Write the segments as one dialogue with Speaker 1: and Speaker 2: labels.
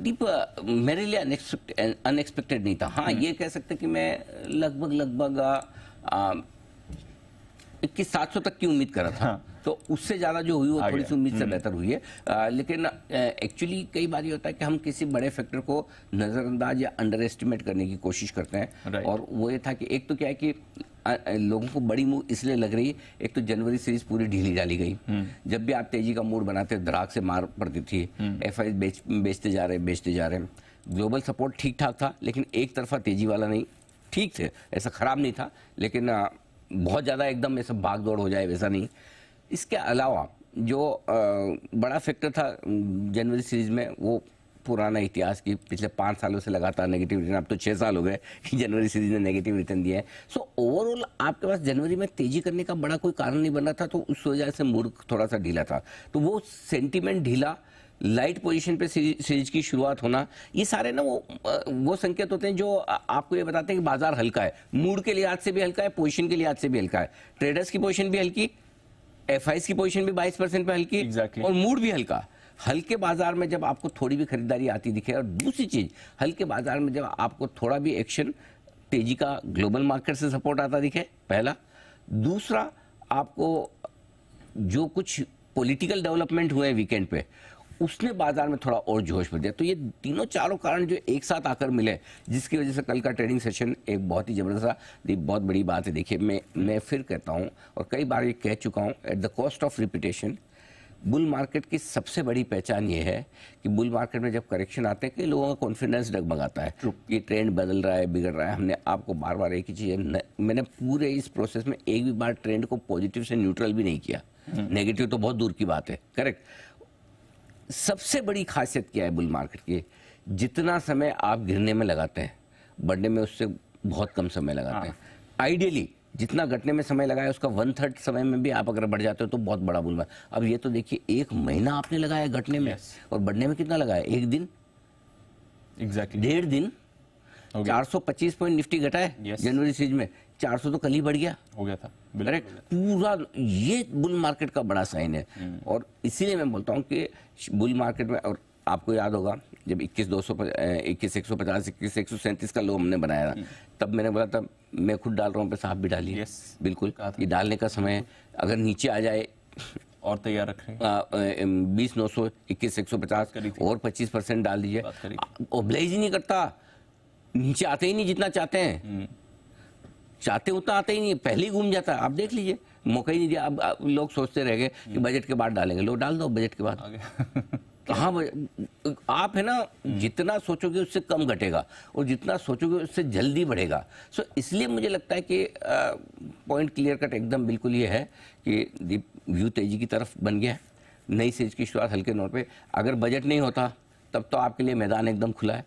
Speaker 1: दीप मेरे लिए अनएक्सपेक्टेड नहीं था। हाँ, ये कह सकते कि मैं लगभग 21,700 तक की उम्मीद कर रहा था। हाँ। तो उससे ज्यादा जो हुई वो थोड़ी सी उम्मीद से बेहतर हुई है। लेकिन एक्चुअली कई बार ये होता है कि हम किसी बड़े फैक्टर को नजरअंदाज या अंडर एस्टिमेट करने की कोशिश करते हैं। और वो ये था कि एक तो क्या है कि लोगों को बड़ी मूव इसलिए लग रही है, एक तो जनवरी सीरीज पूरी ढीली डाली गई। जब भी आप तेजी का मूड बनाते धड़ाक से मार पड़ती थी। एफआई बेचते जा रहे। ग्लोबल सपोर्ट ठीक ठाक था, लेकिन एक तरफा तेजी वाला नहीं। ठीक थे, ऐसा खराब नहीं था, लेकिन बहुत ज़्यादा एकदम ऐसा भाग दौड़ हो जाए वैसा नहीं। इसके अलावा जो बड़ा फैक्टर था जनवरी सीरीज में, वो पुराना इतिहास की पिछले 5 सालों से लगातार नेगेटिव रिटर्न, अब तो 6 साल हो गए कि जनवरी सीरीज ने नेगेटिव रिटर्न दिया है। सो ओवरऑल आपके पास जनवरी में तेजी करने का बड़ा कोई कारण नहीं बन रहा था, तो उस वजह से मूड थोड़ा सा ढीला था। तो वो सेंटीमेंट ढीला, लाइट पोजीशन पे सीरीज की शुरुआत होना, ये सारे ना वो संकेत होते हैं जो आपको ये बताते हैं कि बाजार हल्का है। मूड के लिहाज से भी हल्का है, पोजीशन के लिहाज से भी हल्का है। ट्रेडर्स की पोजीशन भी हल्की, एफआईस की पोजीशन भी 22% पे हल्की, और मूड भी हल्का। हल्के बाजार में जब आपको थोड़ी भी खरीदारी आती दिखे, और दूसरी चीज हल्के बाजार में जब आपको थोड़ा भी एक्शन तेजी का ग्लोबल मार्केट से सपोर्ट आता दिखे, पहला। दूसरा, आपको जो कुछ पॉलिटिकल डेवलपमेंट हुए वीकेंड पे, उसने बाजार में थोड़ा और जोश भर दिया। तो ये तीनों चारों कारण जो एक साथ आकर मिले, जिसकी वजह से कल का ट्रेडिंग सेशन एक बहुत ही जबरदस्त, बहुत बड़ी बात है। देखिए, मैं फिर कहता हूं, और कई बार ये कह चुका हूं, at the cost of repetition, bull market की सबसे बड़ी पहचान ये है कि बुल मार्केट में जब करेक्शन आते हैं कि लोगों का कॉन्फिडेंस डगमगाता है कि ट्रेंड बदल रहा है, बिगड़ रहा है। हमने आपको बार बार एक ही चीज़, मैंने पूरे इस प्रोसेस में एक भी बार ट्रेंड को पॉजिटिव से न्यूट्रल भी नहीं किया। नेगेटिव तो बहुत दूर की बात है, करेक्ट। सबसे बड़ी खासियत क्या है बुल मार्केट की? जितना समय आप गिरने में लगाते हैं, बढ़ने में उससे बहुत कम समय लगाते हैं। आइडियली जितना घटने में समय लगाया उसका 1/3 समय में भी आप अगर बढ़ जाते हो तो बहुत बड़ा बुल मार्केट। अब ये तो देखिए, 1 महीना आपने लगाया घटने में, और बढ़ने में कितना लगाया? 1 दिन, डेढ़ दिन। 425 पॉइंट निफ्टी घटा है जनवरी सीरीज में। 400 तो कल ही बढ़ गया, हो गया था। करेक्ट। पूरा ये बुल मार्केट का बड़ा साइन है। और इसीलिए मैं बोलता हूँ कि बुल मार्केट में, और आपको याद होगा जब 21,150, 21,137 का लो हमने बनाया था, तब मैंने बोला था मैं खुद डाल रहा हूँ, पैसा आप भी डालिए। बिल्कुल, ये डालने का समय है। अगर नीचे आ जाए और तैयार रखें 20,900, 21,150 और 25% डाल दीजिए। ओब्लाइज ही नहीं करता, नीचे आते ही नहीं जितना चाहते हैं, चाहते उतना आते ही नहीं, पहले ही घूम जाता है। आप देख लीजिए, मौका ही नहीं दिया। अब लोग सोचते रह गए कि बजट के बाद डालेंगे। लोग डाल दो बजट के बाद। हाँ, आप है ना, जितना सोचोगे उससे कम घटेगा, और जितना सोचोगे उससे जल्दी बढ़ेगा। सो इसलिए मुझे लगता है कि पॉइंट क्लियर कट एकदम बिल्कुल ये है कि व्यू तेजी की तरफ बन गया है। नई सीरीज की शुरुआत हल्के नोट पे। अगर बजट नहीं होता तब तो आपके लिए मैदान एकदम खुला है।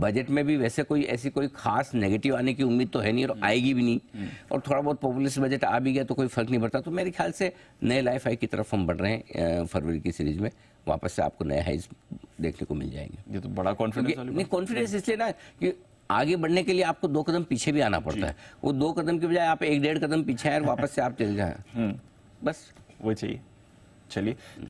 Speaker 1: बजट में भी वैसे कोई खास नेगेटिव आने की उम्मीद तो है नहीं, और आएगी भी नहीं। और थोड़ा बहुत पॉपुलिस्ट बजट आ भी गया तो कोई फर्क नहीं पड़ता। तो मेरे ख्याल से नए लाइफ हाई की तरफ हम बढ़ रहे हैं। फरवरी की सीरीज में वापस से आपको नए हाइज देखने को मिल जाएंगे। ये तो बड़ा कॉन्फिडेंस इसलिए ना कि आगे बढ़ने के लिए आपको 2 कदम पीछे भी आना पड़ता है। वो 2 कदम की बजाय आप 1-1.5 कदम पीछे आए और वापस से आप चले जाए, बस वो चाहिए। चलिए।